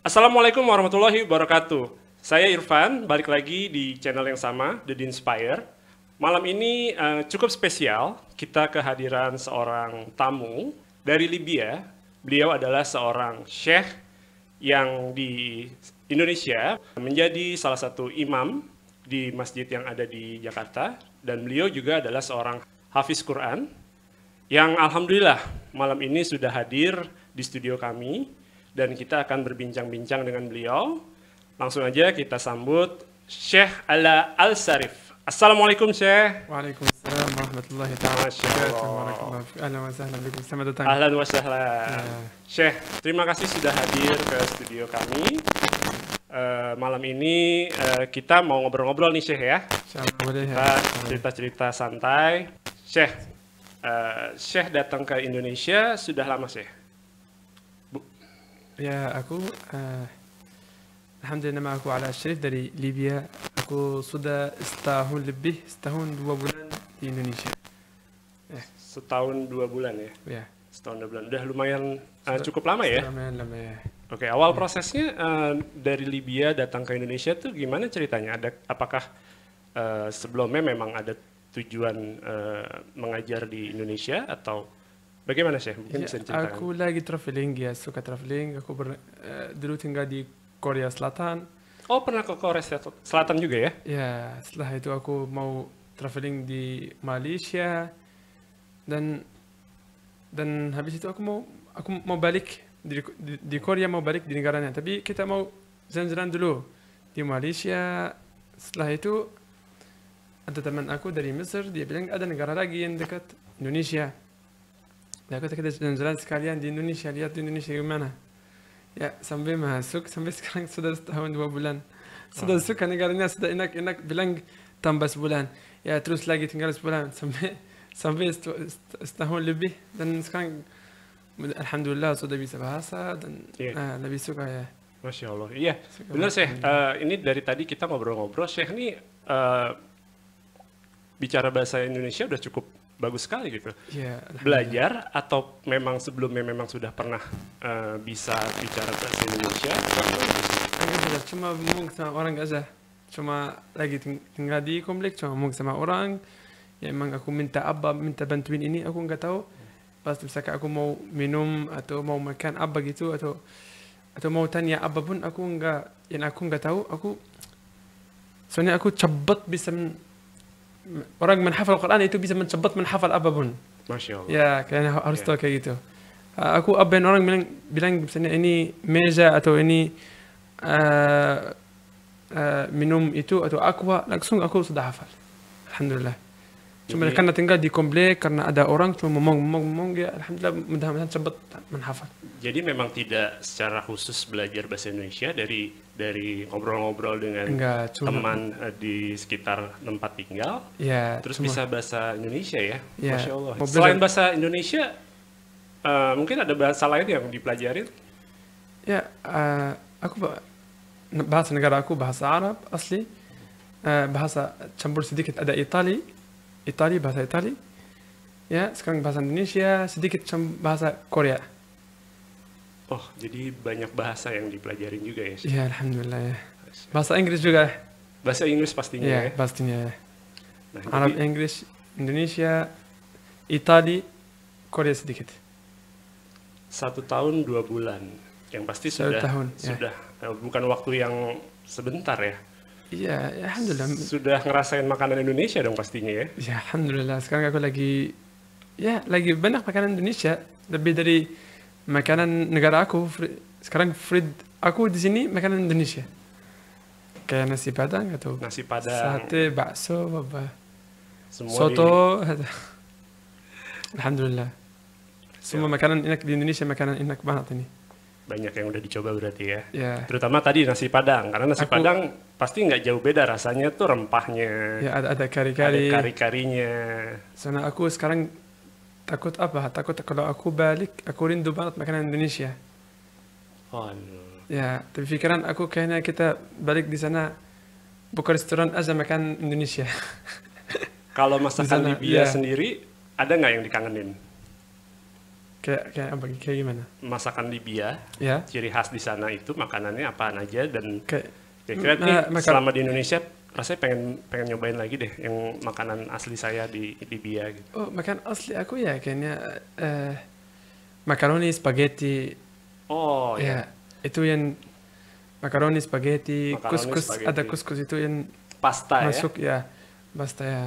Assalamualaikum warahmatullahi wabarakatuh. Saya Irfan, balik lagi di channel yang sama, The Inspire. Malam ini cukup spesial, kita kehadiran seorang tamu dari Libya. Beliau adalah seorang syekh yang di Indonesia menjadi salah satu imam di masjid yang ada di Jakarta. Dan beliau juga adalah seorang hafiz Quran yang alhamdulillah malam ini sudah hadir di studio kami dan kita akan berbincang-bincang dengan beliau. Langsung aja kita sambut Syekh Ala Al-Sarif. Assalamualaikum Syekh. Waalaikumsalam warahmatullahi taala Masya wabarakatuh. Allah. Barakallahu fiik. Ahlan wa sahlan bikum. Selamat datang. Ahlan wa sahlan. Ya. Syekh, terima kasih sudah hadir ke studio kami. Malam ini kita mau ngobrol-ngobrol nih Syekh ya. Insyaallah boleh ya. Kita cerita-cerita santai. Syekh datang ke Indonesia sudah lama Syekh? Ya, aku alhamdulillah nama aku Ala Syarif dari Libya. Aku sudah setahun lebih, setahun 2 bulan di Indonesia. Setahun 2 bulan ya? Ya. Setahun 2 bulan. Udah lumayan cukup lama ya? Lumayan lama ya. Oke, awal prosesnya dari Libya datang ke Indonesia tuh gimana ceritanya? Apakah sebelumnya memang ada tujuan mengajar di Indonesia atau bagaimana Syekh? Mungkin Ya, bisa diceritakan. aku lagi traveling ya, suka traveling. Aku dulu tinggal di Korea Selatan. Oh, pernah ke Korea Selatan juga ya? Ya, setelah itu aku mau traveling di Malaysia dan habis itu aku mau balik di Korea, mau balik di negaranya. Tapi kita mau jalan-jalan dulu di Malaysia. Setelah itu ada teman aku dari Mesir, dia bilang ada negara lagi yang dekat Indonesia. Ya, kita jalan-jalan sekalian di Indonesia, lihat di Indonesia gimana. Ya, sampai masuk, sampai sekarang sudah setahun 2 bulan. Sudah suka negaranya, sudah enak-enak, bilang tambah sebulan. Ya, terus lagi tinggal sebulan, sampai setahun lebih. Dan sekarang, alhamdulillah sudah bisa bahasa dan lebih suka ya. Masya Allah. Iya, Suka benar bahasa Syekh. Indonesia. Ini dari tadi kita ngobrol-ngobrol, Syekh ini bicara bahasa Indonesia udah cukup bagus sekali gitu. Ya, alhamdulillah. Belajar atau memang sebelumnya memang sudah pernah bisa bicara bahasa Indonesia? Enggak sudah, cuma ngomong sama orang aja. Cuma lagi tinggal di komplek, cuma ngomong sama orang. Ya emang aku minta bantuin ini, aku nggak tahu. Pas misalkan aku mau minum atau mau makan apa gitu atau mau tanya apapun aku nggak tahu. Soalnya aku cepat bisa orang menghafal Quran itu bisa cepat menghafal apapun. Masya Allah. Ya, kayaknya harus tahu kayak gitu. Aku aben orang bilang misalnya ini meja atau ini minum itu atau aqua, langsung aku sudah hafal. Alhamdulillah. Cuma Jadi- karena tinggal di komplek, karena ada orang cuma ngomong ya, alhamdulillah mudah-mudahan cepat menghafal. Jadi memang tidak secara khusus belajar bahasa Indonesia dari ngobrol-ngobrol dengan Enggak, cuma teman di sekitar tempat tinggal, ya, terus cuma bisa bahasa Indonesia ya? Ya, Masya Allah. mau Selain belajar- bahasa Indonesia, mungkin ada bahasa lain yang dipelajarin? ya aku bahasa negara aku bahasa Arab asli, bahasa campur sedikit ada bahasa Itali. Ya, sekarang bahasa Indonesia, sedikit bahasa Korea. Oh, jadi banyak bahasa yang dipelajarin juga ya? Syekh? Ya, alhamdulillah ya. Bahasa Inggris juga. Bahasa Inggris pastinya Ya, ya? pastinya ya. Nah, Arab, jadi Inggris, Indonesia, Itali, Korea sedikit. 1 tahun 2 bulan, yang pasti 1 sudah tahun, ya. bukan waktu yang sebentar ya? Iya, ya, alhamdulillah. Sudah ngerasain makanan Indonesia dong pastinya ya? Ya, alhamdulillah. Sekarang aku lagi banyak makanan Indonesia, lebih dari makanan negara aku. Sekarang aku di sini makanan Indonesia. Kayak nasi padang atau Nasi Padang, sate, bakso, apa, semua soto. Alhamdulillah. Semua makanan enak di Indonesia, makanan enak banget ini. banyak yang udah dicoba berarti ya? Ya, Terutama tadi nasi Padang, karena nasi Aku- Padang pasti nggak jauh beda rasanya tuh rempahnya, ya ada ada kari-kari. kari-karinya. Soalnya aku sekarang takut kalau aku balik, aku rindu banget makanan Indonesia. Oh, aduh. Ya, tapi pikiran aku kayaknya kita balik di sana buka restoran aja makan Indonesia. Kalau masakan Di sana, Libya ya. sendiri, ada nggak yang dikangenin? kayak apa? Kayak gimana? Masakan Libya, Ya. ciri khas di sana itu makanannya apaan aja, dan Kayak kira-kira nih makan- selama di Indonesia rasanya pengen nyobain lagi deh yang makanan asli saya di Libya gitu. oh, makan asli aku ya kayaknya makaroni, spaghetti. Oh Ya, ya, itu yang makaroni, spaghetti, Makaroni, kuskus. spaghetti. Ada kuskus itu yang pasta ya. masuk ya. Basta ya.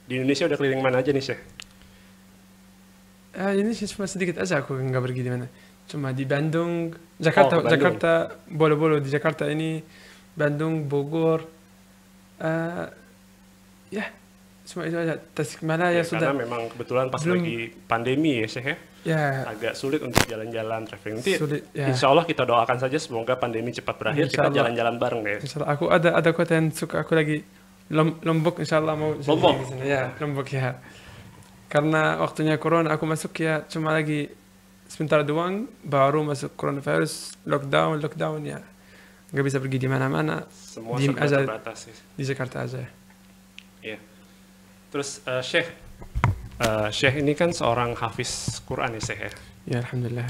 Di Indonesia udah keliling mana aja nih, Syekh? Ini sih cuma sedikit aja aku nggak pergi di mana. Cuma di Bandung, Jakarta, ke Bandung. Jakarta, bolo-bolo di Jakarta ini, Bandung, Bogor, ya, cuma itu aja. Tasikmalaya Ya, sudah, karena memang kebetulan pas Belum- lagi pandemi ya, Syekh ya. ya, Agak sulit untuk jalan-jalan traveling. Nanti sulit, ya. insya Allah kita doakan saja semoga pandemi cepat berakhir, Insya kita Allah. jalan-jalan bareng ya. Insyaallah aku ada kota yang suka aku lagi Lombok insyaallah mau jadi Lombok? di sana. Ya, Lombok ya. Karena waktunya corona aku masuk ya cuma lagi sebentar doang baru masuk coronavirus lockdown ya. Nggak bisa pergi di mana-mana Semua Diem serba aja. terbatas ya. di Jakarta aja. Iya. Terus Syekh ini kan seorang hafiz Quran ya, Syekh ya. Ya alhamdulillah.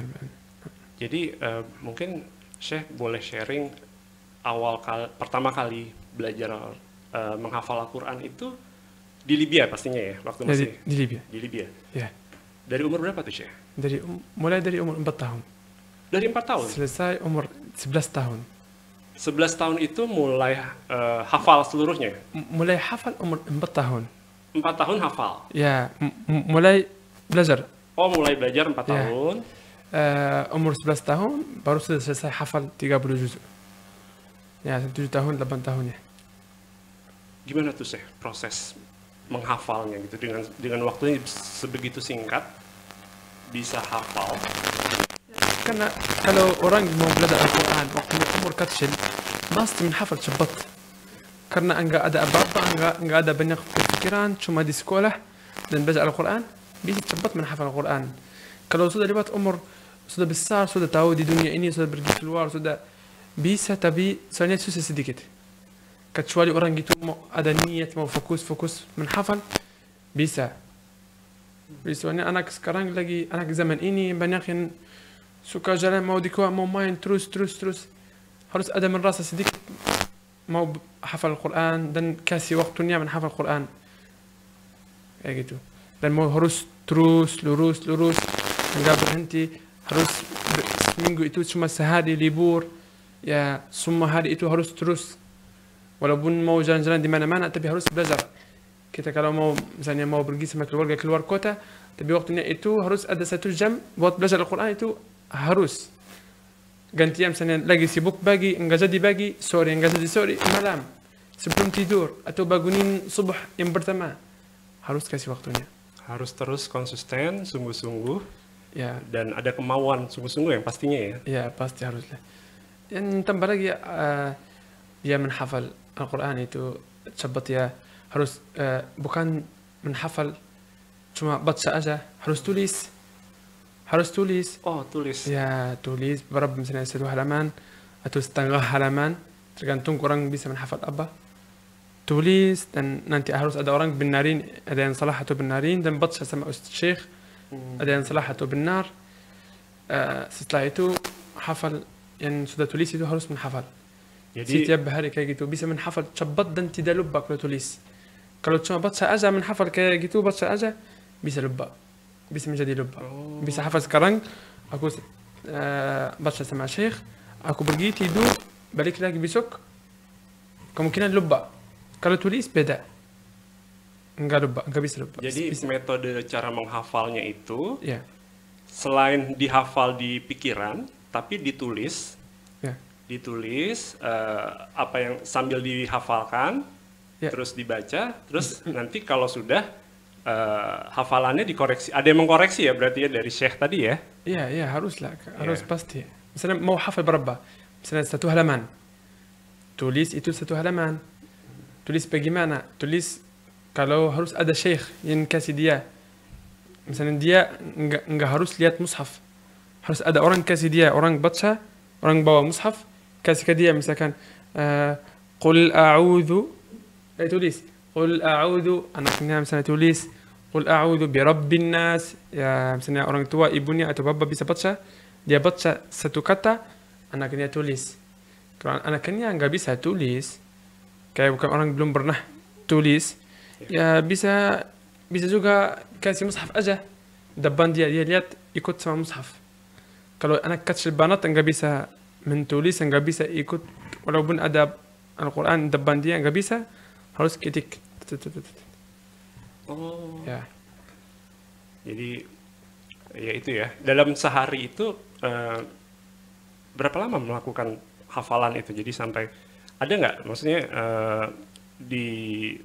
Jadi mungkin Syekh boleh sharing pertama kali belajar menghafal Al-Quran itu di Libya pastinya ya, waktu Ya, masih di Libya. di Libya. Ya. Dari umur berapa tuh, Syekh? Mulai dari umur 4 tahun. Dari 4 tahun. Selesai umur 11 tahun. 11 tahun itu mulai hafal seluruhnya. Mulai hafal umur 4 tahun. 4 tahun hafal. Ya, mulai belajar. Oh, mulai belajar 4 Ya. tahun. Umur 11 tahun baru sudah selesai hafal 30 juz. Ya, 7 tahun, 8 tahun ya. Gimana tuh, Syekh, proses menghafalnya gitu dengan waktunya sebegitu singkat bisa hafal? Karena kalau orang mau belajar Al-Quran waktu umur kecil pasti menghafal cepat. Karena enggak ada apa-apa, enggak ada banyak pikiran, cuma di sekolah dan belajar Al-Quran, bisa cepat menghafal Al-Quran. Kalau sudah lewat umur, sudah besar, sudah tahu di dunia ini, sudah pergi keluar, sudah bisa, tapi soalnya susah sedikit. Kecuali orang gitu mau ada niat, mau fokus menghafal, bisa. Soalnya anak sekarang lagi, anak zaman ini banyak yang suka jalan mau di kuah, mau main terus. Harus ada merasa sedikit mau hafal Al-Quran dan kasih waktunya menghafal Al-Quran. Kayak gitu. Dan mau harus terus, lurus, enggak berhenti. Harus seminggu itu cuma sehari libur. Ya, semua hari itu harus terus. Walaupun mau jalan-jalan di mana-mana, tapi harus belajar. Kita kalau mau, misalnya mau pergi sama keluarga keluar kota, tapi waktunya itu harus ada 1 jam buat belajar Al-Quran itu harus. Gantian misalnya lagi sibuk pagi, enggak jadi pagi, sore enggak jadi sore, malam. Sebelum tidur, atau bangunin subuh yang pertama. Harus kasih waktunya. Harus terus konsisten, sungguh-sungguh, Ya, dan ada kemauan sungguh-sungguh yang pastinya ya. ya pasti haruslah. Yang tambah lagi dia menghafal Al-Quran itu cepat ya. Harus bukan menghafal cuma baca aja, harus tulis. Oh, tulis. Ya, tulis berapa misalnya 1 halaman atau setengah halaman, tergantung orang bisa menghafal apa. Tulis dan nanti harus ada orang benarin, ada yang salah atau benarin dan baca sama Ustaz Syekh, ada yang salah atau benar. Setelah itu hafal yang sudah tulis itu harus menghafal. Jadi Setiap hari kayak gitu bisa menghafal cepat dan tidak lupa kalau tulis. Kalau cuma baca aja menghafal kayak gitu baca aja bisa lupa, bisa menjadi lupa. Bisa hafal sekarang aku baca sama Syekh, aku pergi tidur balik lagi besok kemungkinan lupa. Kalau tulis beda, enggak bisa lupa. jadi bisa, metode cara menghafalnya itu ya, selain dihafal di pikiran, tapi ditulis. ya, Ditulis apa yang sambil dihafalkan, Ya. terus dibaca, terus nanti kalau sudah hafalannya dikoreksi. Ada yang mengkoreksi ya berarti ya dari Syekh tadi ya. ya haruslah, harus Ya. pasti. Misalnya mau hafal berapa? Misalnya 1 halaman, tulis itu 1 halaman. Tulis bagaimana? Tulis kalau harus ada syekh yang kasih dia. Misalnya dia enggak harus lihat mushaf. Harus ada orang kasih dia, orang baca, orang bawa mushaf, kasih ke dia misalkan qul a'udzu, tulis qul a'udzu, anaknya misalnya tulis Qul a'udzu birabbin nas, ya misalnya orang tua, ibunya atau bapak bisa baca, dia baca satu kata, anaknya tulis. Kalau anaknya nggak bisa tulis, kayak bukan orang belum pernah tulis, ya bisa juga kasih mushaf aja, depan dia lihat ikut sama mushaf. Kalau anak kecil banget nggak bisa menulis, nggak bisa ikut, walaupun ada Al-Quran depan dia nggak bisa, harus ketik. Oh. Ya. Jadi ya itu ya. Dalam sehari itu berapa lama melakukan hafalan itu? Jadi sampai ada nggak? Maksudnya di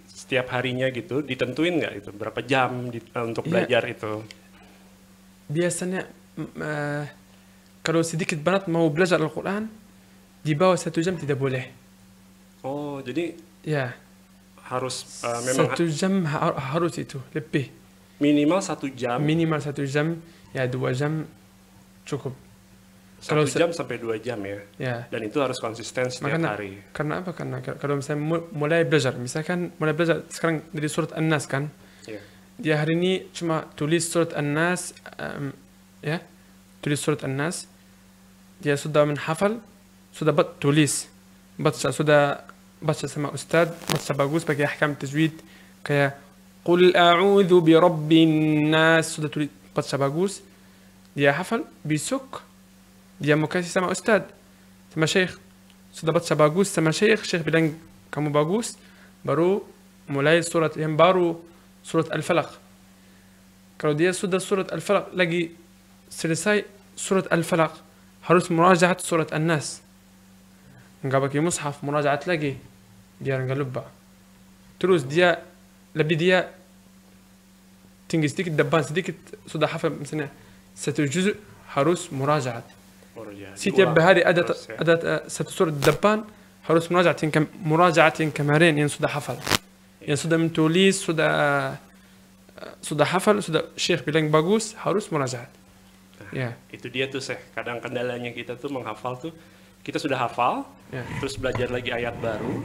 setiap harinya gitu ditentuin nggak itu berapa jam untuk belajar itu? Biasanya kalau sedikit banget mau belajar Al-Quran di bawah 1 jam tidak boleh. Oh, jadi Ya. harus memang 1 jam harus itu lebih. minimal 1 jam. Minimal 1 jam, ya 2 jam cukup. 1 jam sampai 2 jam ya. Ya. Dan itu harus konsisten setiap hari. Karena apa? Karena kalau misalnya mulai belajar, misalkan mulai belajar sekarang dari surat An-Nas kan, Iya. dia hari ini cuma tulis surat An-Nas, ya, tulis surat An-Nas, dia sudah menghafal, sudah tulis, sudah baca sama ustad, baca bagus pakai ahkam tajwid, kayak Qul a'udzu birabbin nas, sudah tulis baca bagus, dia hafal, besok dia mau kasih sama ustad, sama syekh, sudah baca bagus sama syekh bilang kamu bagus, baru mulai surat yang baru, surat Al-Falaq. Kalau dia sudah surat Al-Falaq lagi selesai surat Al-Falaq, harus murajaat surat An-Nas, nggak pakai mushaf, murajaat lagi biar nggak lupa. Terus dia lebih dia tinggi sedikit, depan sedikit, sudah hafal misalnya 1 juz, harus murajaat. Setiap hari ada satu surat depan, harus murajaat yang kemarin yang sudah hafal, yang sudah menulis, sudah hafal, sudah syekh bilang bagus, harus murajaat. Ya. Itu dia tuh kadang kendalanya kita tuh menghafal tuh, kita sudah hafal, terus belajar lagi ayat baru,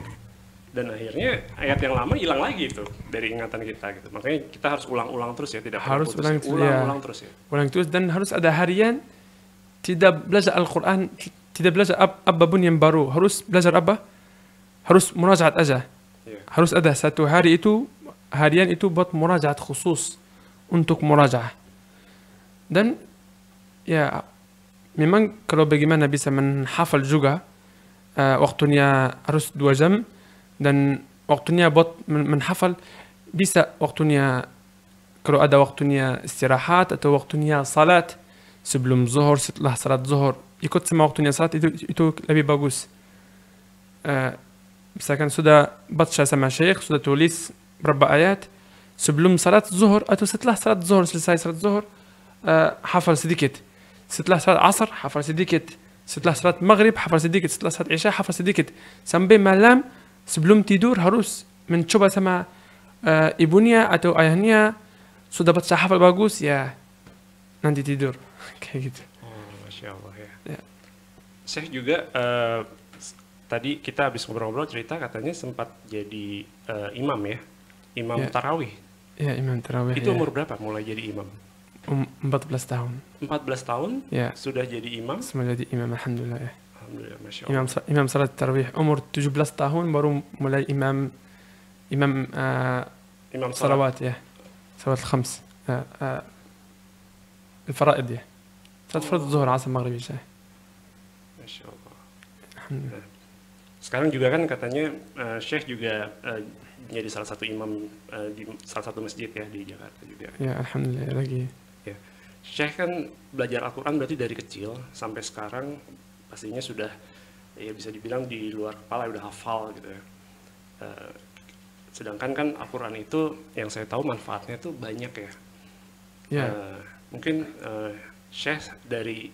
dan akhirnya ayat yang lama hilang lagi itu dari ingatan kita gitu. Makanya kita harus ulang-ulang terus ya, tidak harus ulang terus ya. Ulang terus, dan harus ada harian tidak belajar Al-Quran, tidak belajar apapun yang baru, harus belajar apa? Harus murajaat aja. Harus ada satu hari itu, harian itu buat murajaat khusus untuk murajaah. Dan ya memang kalau bagaimana bisa menghafal juga, waktunya harus 2 jam, dan waktunya buat menghafal bisa waktunya, kalau ada waktunya istirahat atau waktunya salat, sebelum zuhur, setelah salat zuhur, ikut sama waktunya salat, itu lebih bagus. Misalkan sudah baca sama syekh, sudah tulis berapa ayat, sebelum salat zuhur atau setelah salat zuhur, selesai salat zuhur, hafal sedikit. Setelah salat asar, hafal sedikit. Setelah salat maghrib, hafal sedikit. Setelah salat isya, hafal sedikit. Sampai malam, sebelum tidur harus mencoba sama ibunya atau ayahnya, sudah baca hafal bagus, ya nanti tidur. Kayak gitu. Oh, Masya Allah ya. Syekh juga tadi kita habis ngobrol-ngobrol cerita katanya sempat jadi imam ya, imam tarawih. Ya, imam tarawih. Itu umur berapa mulai jadi imam? 14 tahun. 14 tahun? Ya. Sudah jadi imam? Sudah jadi imam, alhamdulillah ya. Alhamdulillah, Masya Allah. Imam salat tarawih umur 17 tahun baru mulai imam salawat ya. Salawat khams. الفرائض ya. Salat fardu zuhur, asar, maghrib, isya. Masya Allah. Alhamdulillah. Sekarang juga kan katanya Syekh juga jadi salah satu imam di salah satu masjid ya di Jakarta juga. Ya, alhamdulillah lagi. Ya. Syekh kan belajar Al-Quran berarti dari kecil sampai sekarang pastinya sudah ya bisa dibilang di luar kepala udah hafal gitu ya. Sedangkan kan Al-Quran itu yang saya tahu manfaatnya tuh banyak ya. Ya. Mungkin Syekh dari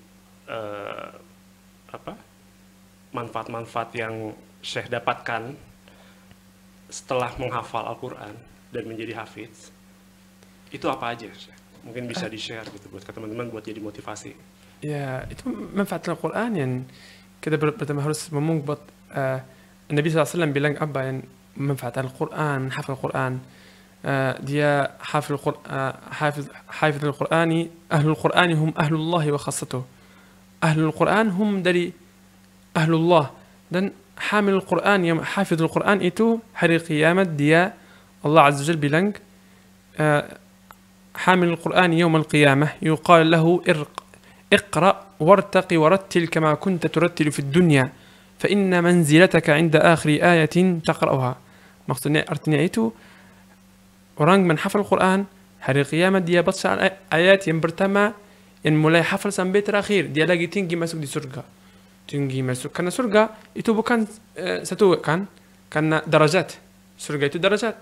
manfaat-manfaat yang Syekh dapatkan setelah menghafal Al-Quran dan menjadi hafiz, itu apa aja Syekh? Mungkin bisa di-share gitu buat ke teman-teman buat jadi motivasi. Ya, itu manfaat Al-Quran yang kita pertama harus ngomong buat Nabi SAW bilang apa yang manfaat Al-Quran, hafal Al-Quran. dia حافظ القرآن أهل القرآن هم أهل الله وخاصته أهل القرآن هم dari أهل dan حامل القرآن yang حافظ القرآن itu hari kiamat dia Allah Azza wa Jalla bilang حامل القرآن يوم القيامة يقال له اقرأ وارتق ورتل كما كنت ترتل في الدنيا فإن منزلتك عند آخر آية تقرأها. Maksudnya artinya itu orang menghafal Quran hari kiamat dia baca ayat yang pertama yang mulai hafal sampai terakhir dia lagi tinggi masuk di surga. Tinggi masuk karena surga itu bukan satu kan karena darajat. Surga itu darajat.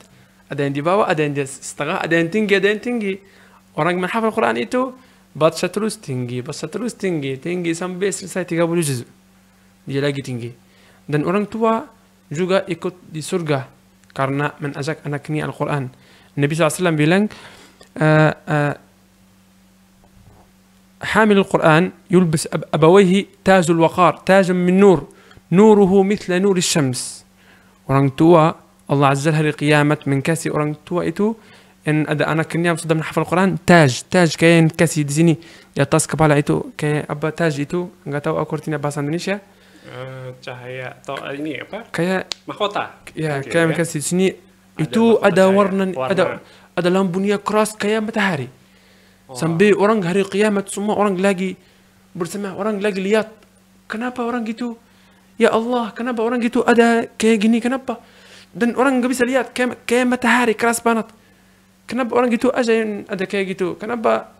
Ada yang di bawah, ada yang di setengah, ada yang tinggi. Orang yang menghafal Quran itu baca terus tinggi sampai selesai 30 juz. Dia lagi tinggi. Dan orang tua juga ikut di surga karena mengajak anaknya Al-Quran. Nabi SAW bilang, حامل القرآن يلبس أبويه تاج الوقار تاج من نور نوره مثل نور الشمس. Orang tua Allah Azza hari kiamat mengkasih orang tua itu yang ada anaknya yang sudah menghafal Quran taj kayak yang kasih di sini di atas kepala itu kayak apa taj itu nggak tahu aku artinya bahasa Indonesia. Cahaya atau ini apa? Kayak mahkota. Ya, kayak yang kasih di sini itu ada warna ada lampunya keras kayak matahari. Sampai orang hari kiamat semua orang lagi bersama orang lagi lihat kenapa orang gitu. Ya Allah, kenapa orang gitu ada kayak gini kenapa? Dan orang nggak bisa lihat kayak matahari keras banget. Kenapa orang gitu aja yang ada kayak gitu? Kenapa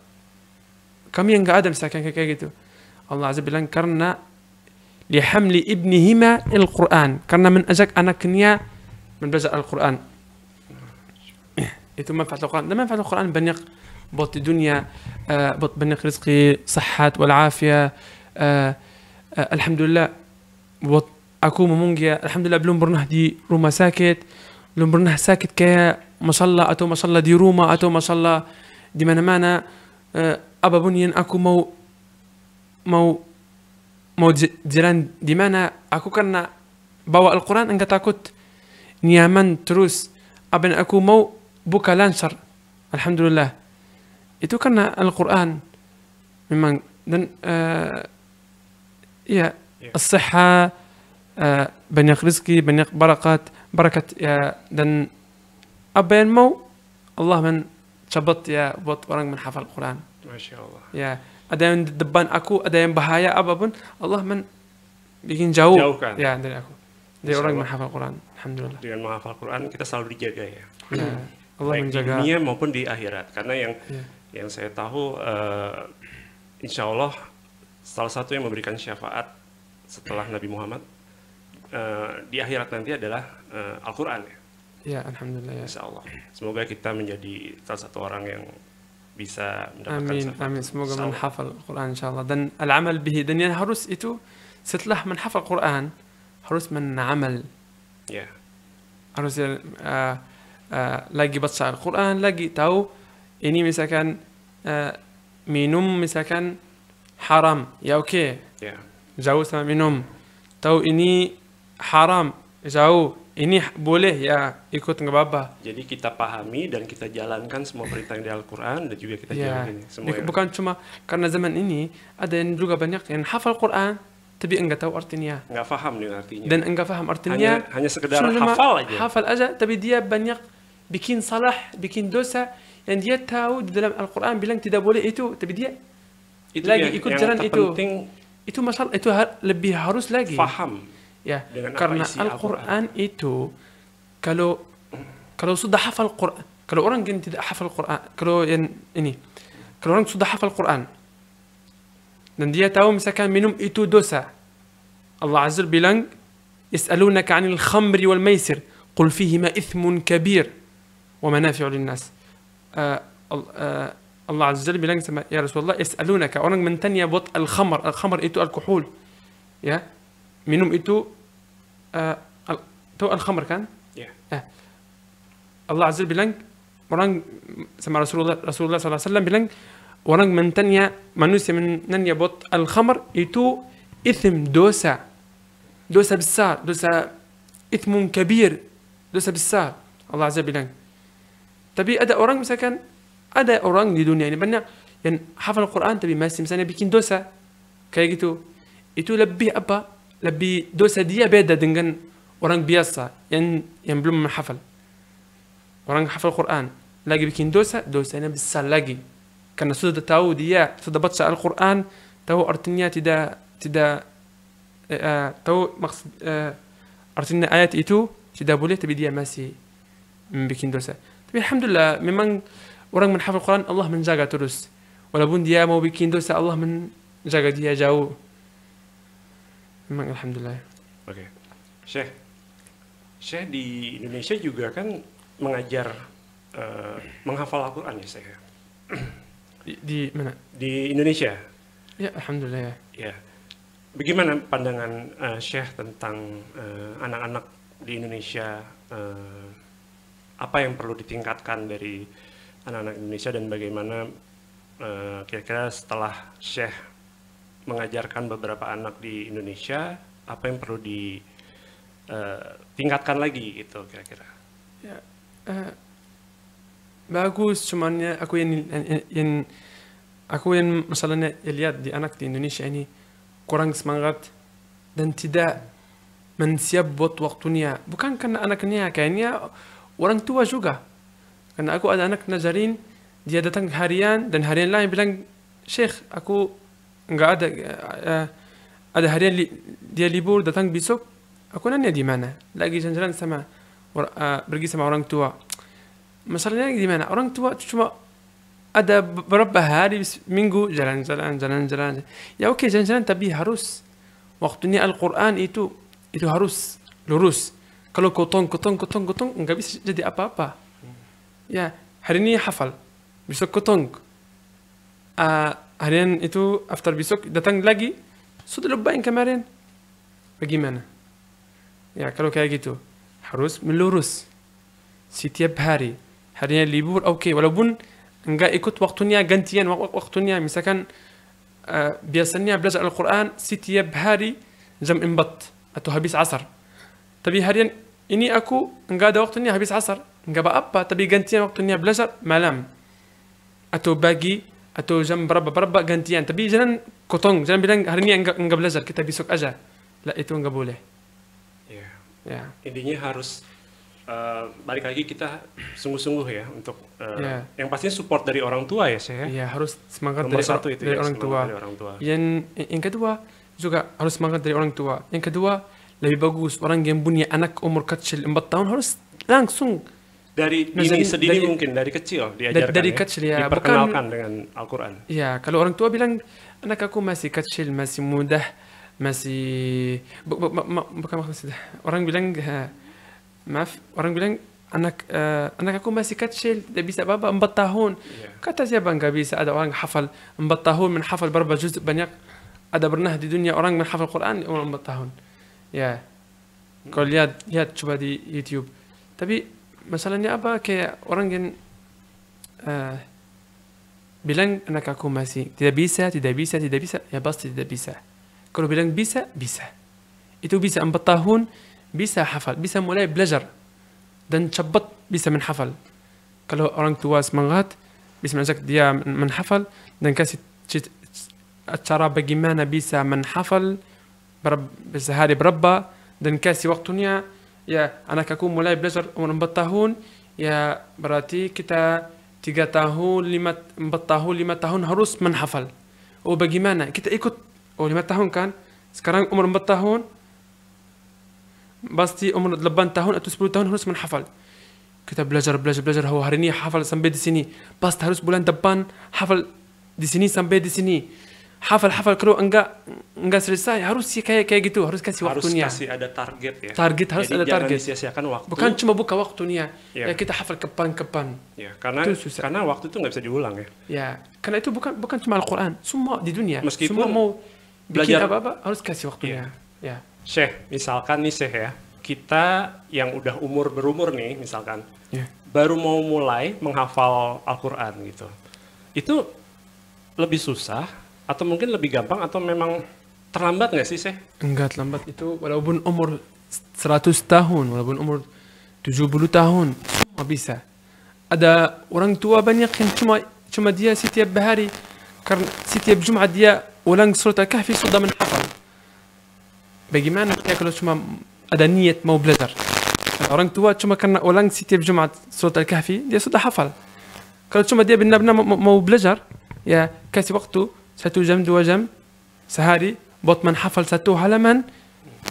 kami yang nggak ada misalkan kayak gitu? Allah Azza bilang karena lihamli ibnihima al-Quran, karena mengajak anaknya membaca Al-Quran. Itu manfaat Al-Quran. Dan manfaat Al-Quran banyak buat di dunia, buat banyak rezeki, sehat, wal-afiyah. Alhamdulillah buat aku memunggah, alhamdulillah belum pernah di rumah sakit, belum pernah sakit kayak masalah atau masalah di rumah atau masalah di mana-mana. Apapun yang aku mau jalan di mana, aku karena bawa Al-Quran enggak takut, nyaman terus. Apa yang aku mau buka lancar, alhamdulillah. Itu karena Al-Quran memang. Dan ya as-sihha, banyak rezeki, banyak barakat ya. Dan apa yang mau Allah mencabat ya buat orang menghafal Quran. Masya Allah. Ya, ada yang di depan aku, ada yang bahaya apapun, Allah bikin jauhkan ya dari aku, dari orang yang menghafal Quran. Alhamdulillah. Dengan menghafal Quran kita selalu dijaga ya. Allah baik menjaga di dunia maupun di akhirat. Karena yang saya tahu, insya Allah salah satu yang memberikan syafaat setelah Nabi Muhammad di akhirat nanti adalah Al-Quran ya. Ya, alhamdulillah ya. Insya Allah. Semoga kita menjadi salah satu orang yang bisa mendapatkan syafaat. Amin. Semoga menghafal Al-Quran insyaAllah. Dan al-amal bihi. Dan yang harus itu setelah menghafal Quran harus menamal. Ya. Harus lagi baca Al-Quran, lagi tahu ini misalkan minum misalkan haram, ya oke. Ya. Jauh sama minum. Tahu ini haram, jauh. Ini boleh ya ikut nggak apa-apa. Jadi kita pahami dan kita jalankan semua perintah yang di Al-Quran dan juga kita jalankan semua. Bukan cuma karena zaman ini ada yang juga banyak yang hafal Quran tapi enggak tahu artinya. Enggak paham dengan artinya. Dan enggak paham artinya. Hanya sekedar hafal aja. Hafal aja tapi dia banyak bikin salah, bikin dosa yang dia tahu di dalam Al-Quran bilang tidak boleh itu, tapi dia itu lagi ikut jalan itu. Itu masalah, itu lebih harus lagi paham. Ya, karena Al-Quran itu kalau sudah hafal Quran, kalau orang yang tidak hafal Quran, kalau orang sudah hafal Quran dan dia tahu misalkan minum itu dosa, Allah Azza bilang yas'alunaka 'anil khamri wal maisir qul fihima ithmun kabir wa manafi'u lin-nas. Allah Azza bilang sama ya Rasulullah, yas'alunaka, orang mentanya buat al-khamr itu alkohol ya. Minum itu al-khamr kan? Ya. Allah Azza bilang orang sama Rasulullah SAW bilang orang mentanya manusia mentanya buat al-khamr itu ithm, dosa besar, dosa ithmun kabir, dosa besar. Allah Azza bilang. Tapi ada orang misalkan, ada orang di dunia ini banyak yang hafal Quran tapi masih misalnya bikin dosa kayak gitu. Itu lebih apa? Lebih dosa dia beda dengan orang biasa yang belum menghafal. Orang hafal Quran lagi bikin dosa, dosanya besar lagi. Karena sudah tahu dia sudah baca Al-Quran, tahu artinya tidak tahu maksud artinya ayat itu tidak boleh, tapi dia masih bikin dosa. Tapi alhamdulillah memang orang menghafal Quran Allah menjaga terus. Walaupun dia mau bikin dosa Allah menjaga dia jauh. Memang alhamdulillah. Oke. Syekh di Indonesia juga kan mengajar menghafal Al-Quran ya Syekh. Di mana? Di Indonesia. Ya alhamdulillah ya. Ya. Bagaimana pandangan Syekh tentang anak-anak di Indonesia? Apa yang perlu ditingkatkan dari anak-anak Indonesia dan bagaimana kira-kira setelah Syekh mengajarkan beberapa anak di Indonesia, apa yang perlu ditingkatkan lagi gitu kira-kira? Ya, bagus, cuman ya aku yang masalahnya lihat di anak di Indonesia ini kurang semangat dan tidak mensiap buat waktunya. Bukan karena anaknya, kayaknya orang tua juga. Karena aku ada anak Nazarin, dia datang harian dan harian lain bilang, Syekh, aku nggak ada harian dia libur datang besok. Aku nanya di mana? Lagi jalan-jalan sama pergi sama orang tua. Masalahnya di mana? Orang tua cuma ada beberapa hari minggu jalan-jalan. Ya oke, jalan-jalan tapi harus waktunya Al-Quran itu harus lurus. Kalau kotong nggak bisa jadi apa-apa. Ya, hari ini hafal, besok kotong. Harian itu after besok datang lagi, sudah lupa yang kemarin. Bagaimana? Ya, kalau kayak gitu harus melurus setiap hari. Harinya libur, oke, walaupun enggak ikut waktunya, gantian waktunya. Misalkan biasanya belajar Al-Quran setiap hari jam 4 atau habis asar. Tapi harian ini aku enggak ada waktunya habis asar, enggak apa-apa, tapi gantian waktunya belajar malam atau pagi atau jam berapa gantian. Tapi jangan kotong, jangan bilang hari ini enggak belajar, kita besok aja. Lah, itu enggak boleh. Ya. Intinya harus balik lagi kita sungguh-sungguh ya untuk yang pastinya support dari orang tua ya Syekh. Ya, harus semangat Nomor satu itu dari ya, orang tua. dari orang tua. Yang kedua juga harus semangat dari orang tua. Yang kedua lebih bagus orang yang punya anak umur kecil 4 tahun harus langsung dari dini sedini mungkin dari kecil diajarkan dari kecil ya, diperkenalkan dengan Al-Quran. Ya, kalau orang tua bilang anak aku masih kecil, masih mudah, masih bukan maksudnya orang bilang maaf, orang bilang anak aku masih kecil, tidak bisa apa-apa 4 tahun. Kata siapa nggak bisa? Ada orang hafal 4 tahun, menghafal berapa juz banyak. Ada pernah di dunia orang menghafal Quran umur 4 tahun. Ya, kalau lihat coba di YouTube. Tapi masalahnya apa? Kayak orang yang bilang anak aku masih tidak bisa. Ya pasti tidak bisa. Kalau bilang bisa. Itu bisa 4 tahun, bisa hafal, bisa mulai belajar dan cepat bisa menghafal. Kalau orang tua semangat, bisa mengajak dia menghafal dan kasih cara bagaimana bisa menghafal sehari berapa dan kasih waktunya. Ya, anak aku mulai belajar umur 4 tahun, ya berarti kita 3 tahun, 4 tahun, 5 tahun harus menghafal. Oh bagaimana? Kita ikut. Oh 5 tahun kan? Sekarang umur 4 tahun, pasti umur 8 tahun atau 10 tahun harus menghafal. Kita belajar. Oh hari ini hafal sampai di sini. Pasti harus bulan depan hafal di sini sampai di sini. Hafal kalau enggak selesai harus kayak gitu, harus kasih waktunya. Harus kasih ada target ya. Harus jadi ada target. Jangan disia-siakan waktu. Bukan cuma buka waktunya. Ya, kita hafal kapan. Ya, karena waktu itu nggak bisa diulang ya. Ya, karena itu bukan cuma Al-Quran, semua di dunia. Meskipun semua mau bikin belajar apa-apa harus kasih waktunya. Ya. Syekh, misalkan nih Syekh ya, kita yang udah berumur nih misalkan, baru mau mulai menghafal Al-Quran gitu. Itu lebih susah atau mungkin lebih gampang atau memang terlambat nggak sih Syekh? Enggak terlambat, itu walaupun umur 100 tahun, walaupun umur 70 tahun, semua bisa. ada orang tua banyak yang cuma dia setiap hari, karena setiap Jumat dia ulang surat Al-Kahfi sudah menghafal. Bagaimana dia kalau cuma ada niat mau belajar? Orang tua cuma karena ulang setiap Jumat surat Al-Kahfi dia sudah hafal. Kalau cuma dia benar-benar mau belajar, ya kasih waktu 1 jam 2 jam sehari buat menghafal 1 halaman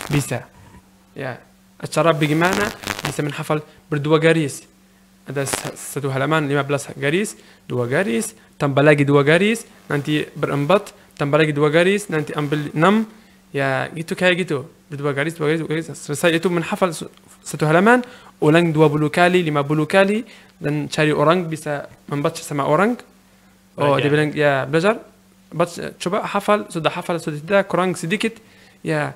bisa. Ya, cara bagaimana bisa menghafal berdua garis. Ada 1 halaman 15 garis, 2 garis, tambah lagi 2 garis, nanti berempat, tambah lagi 2 garis, nanti ambil 6, ya gitu kayak gitu. Berdua garis, 2 garis, 2 garis. Selesai itu menghafal 1 halaman, ulang 20 kali, 50 kali, dan cari orang bisa membaca sama orang. Oh, dia bilang, ya belajar, baca, coba hafal, sudah tidak, kurang sedikit. Ya,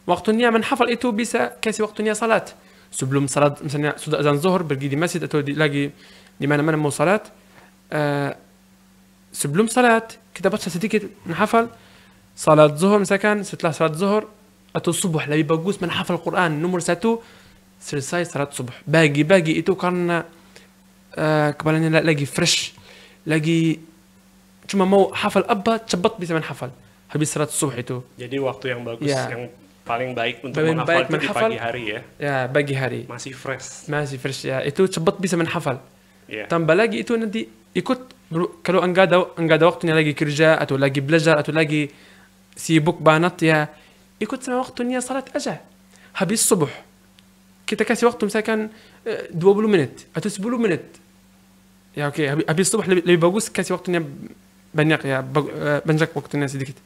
waktunya menghafal itu bisa kasih waktunya salat. Sebelum salat, misalnya sudah azan zuhur, pergi di masjid atau lagi di mana-mana mau salat. Sebelum salat, kita baca sedikit, menghafal. Salat zuhur misalkan, setelah salat zuhur, atau subuh, lebih bagus menghafal Quran. Nomor 1, selesai salat subuh. Bagi-bagi itu karena kepalanya lagi fresh, lagi cuma mau hafal apa, cepat bisa menghafal. Habis salat subuh itu. Jadi waktu yang bagus, ya, yang paling baik untuk menghafal itu di pagi hari ya? Ya, pagi hari. Masih fresh. Masih fresh ya, itu cepat bisa menghafal. Yeah. Tambah lagi itu nanti ikut, kalau enggak ada waktunya lagi kerja, atau lagi belajar, atau lagi sibuk banget ya, ikut sama waktunya salat aja. Habis subuh, kita kasih waktu misalkan 20 menit, atau 10 menit. Ya oke, habis subuh lebih bagus kasih waktunya banyak ya, banyak waktunya sedikit.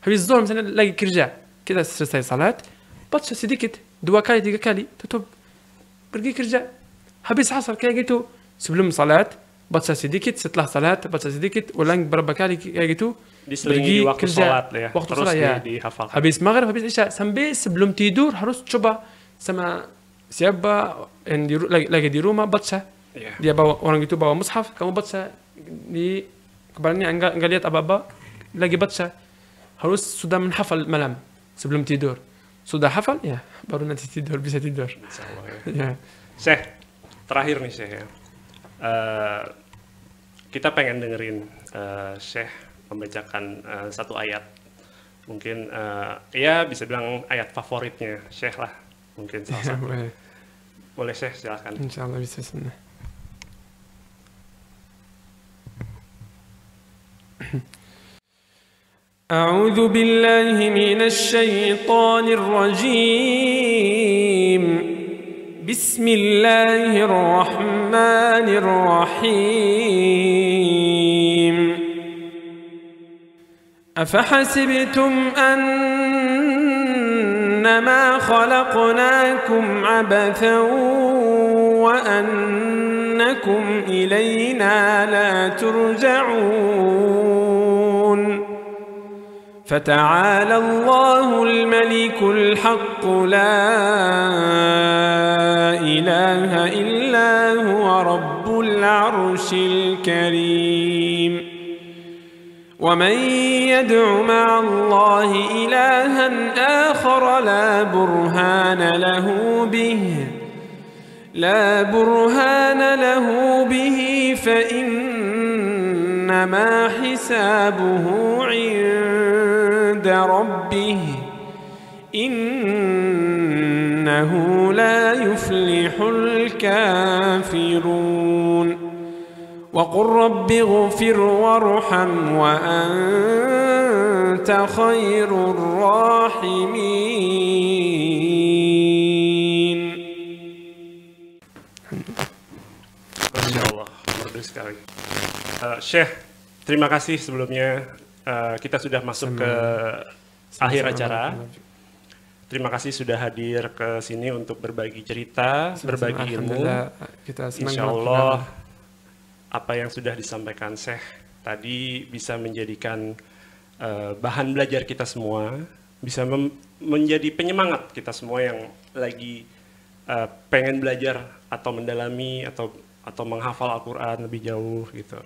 Habis zuhur misalnya lagi kerja, kita selesai salat, baca sedikit, 2 kali 3 kali, tutup, pergi kerja. Habis asar kayak gitu, sebelum salat baca sedikit, setelah salat baca sedikit, ulang berapa kali kayak gitu, diselingi di waktu kerja, salat ya, waktu terus salat ya, dihafalkan. habis maghrib, habis isya, sampai sebelum tidur harus coba sama siapa yang lagi di rumah baca. Dia orang itu bawa mushaf, kamu baca di kepalanya, enggak lihat apa-apa, lagi baca. Harus sudah menghafal malam sebelum tidur. Sudah hafal ya, baru nanti tidur, bisa tidur. Insyaallah ya. Ya. Syekh, terakhir nih Syekh ya. Kita pengen dengerin Syekh membacakan 1 ayat. Mungkin ya bisa bilang ayat favoritnya Syekh lah. Mungkin salah satu. Boleh Syekh, silakan. Insyaallah bisa sunnah. أعوذ بالله من الشيطان الرجيم بسم الله الرحمن الرحيم أفحسبتم أنما خلقناكم عبثا وأنكم إلينا لا ترجعون فتعالى الله الملك الحق لا إله إلا هو رب العرش الكريم ومن يدع مع الله إلها آخر لا برهان له به فإنما حسابه عند ربه إنه لا يفلح الكافرون وقل رب اغفر وارحم وأنت خير الراحمين. Masya Allah, merdu sekali. Syekh, terima kasih sebelumnya. Kita sudah masuk ke akhir acara. Terima kasih sudah hadir ke sini untuk berbagi cerita, berbagi ilmu. Insya Allah apa yang sudah disampaikan Syekh tadi bisa menjadikan bahan belajar kita semua, bisa menjadi penyemangat kita semua yang lagi pengen belajar atau mendalami atau menghafal Al-Quran lebih jauh gitu.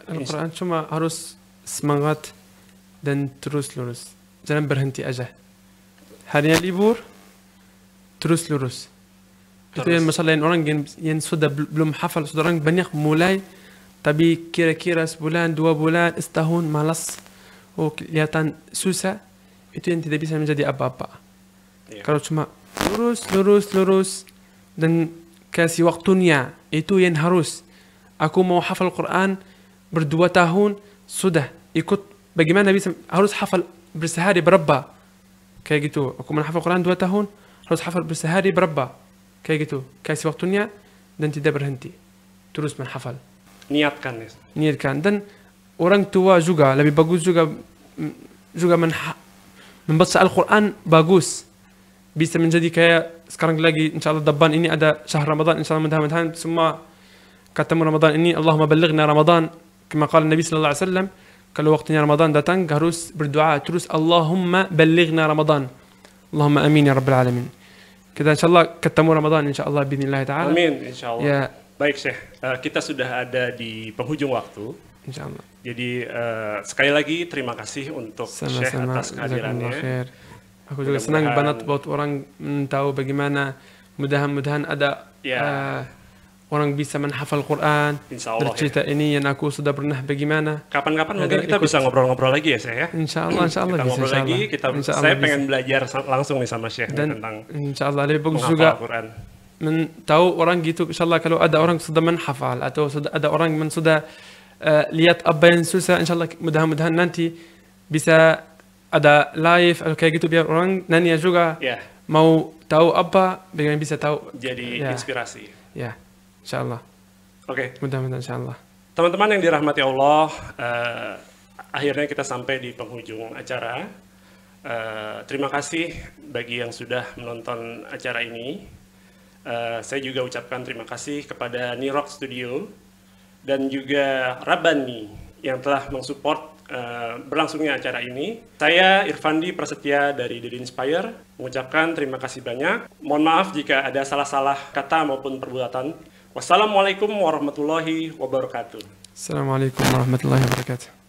Al-Quran cuma harus semangat dan terus lurus, jangan berhenti aja. Harinya libur, terus lurus. Itu yang masalah orang yang sudah belum hafal, sudah orang banyak mulai, tapi kira-kira sebulan, 2 bulan, setahun malas, kelihatan susah, itu yang tidak bisa menjadi apa-apa. Kalau cuma lurus, dan kasih waktunya, itu yang harus. Aku mau hafal Quran 2 tahun, sudah ikut bagaimana bisa, harus hafal bersehari berapa, kayak gitu. Aku mau hafal Quran 2 tahun, harus hafal bersehari berapa, kayak gitu. Kasih waktunya dan tidak berhenti, terus menghafal. Niatkan. Dan orang tua juga lebih bagus juga membaca Al-Quran bagus. Bisa menjadi kayak sekarang lagi insyaAllah depan ini ada syahr Ramadan, insyaAllah mudah-mudahan semua ketemu Ramadan ini. Allahumma ballighna Ramadan, kama qala Nabi sallallahu alaihi wasallam. Kalau waktunya Ramadan datang harus berdoa terus, Allahumma ballighna Ramadan, Allahumma amin ya rabbal alamin. Kita insyaAllah ketemu Ramadan insyaAllah binillah ta'ala. Amin insyaAllah. Ya. Baik Syekh, kita sudah ada di penghujung waktu. InsyaAllah. Jadi sekali lagi terima kasih untuk Syekh atas kehadirannya. Aku juga senang banget buat orang tahu bagaimana, mudah-mudahan ada orang bisa menghafal Quran. Bercerita ini yang aku sudah pernah bagaimana. Kapan-kapan mungkin kita bisa ngobrol-ngobrol lagi ya Syekh ya. Insyaallah kita ngobrol lagi. Saya pengen belajar langsung nih sama Syekh tentang insyaallah lebih bagus juga Quran. Tahu orang gitu. Insyaallah kalau ada orang sudah menghafal atau sudah ada orang yang sudah lihat apa yang susah, insyaallah mudah-mudahan nanti bisa ada live atau kayak gitu biar orang nanya juga mau tahu apa, bagaimana bisa tahu. Jadi inspirasi. Ya. InsyaAllah. Oke. Mudah-mudahan insyaAllah. Teman-teman yang dirahmati Allah, akhirnya kita sampai di penghujung acara. Terima kasih bagi yang sudah menonton acara ini. Saya juga ucapkan terima kasih kepada Nirox Studio dan juga Rabbani yang telah mensupport berlangsungnya acara ini. Saya Irfandi Prasetya dari The Inspire mengucapkan terima kasih banyak. Mohon maaf jika ada salah-salah kata maupun perbuatan. Wassalamualaikum warahmatullahi wabarakatuh. Assalamualaikum warahmatullahi wabarakatuh.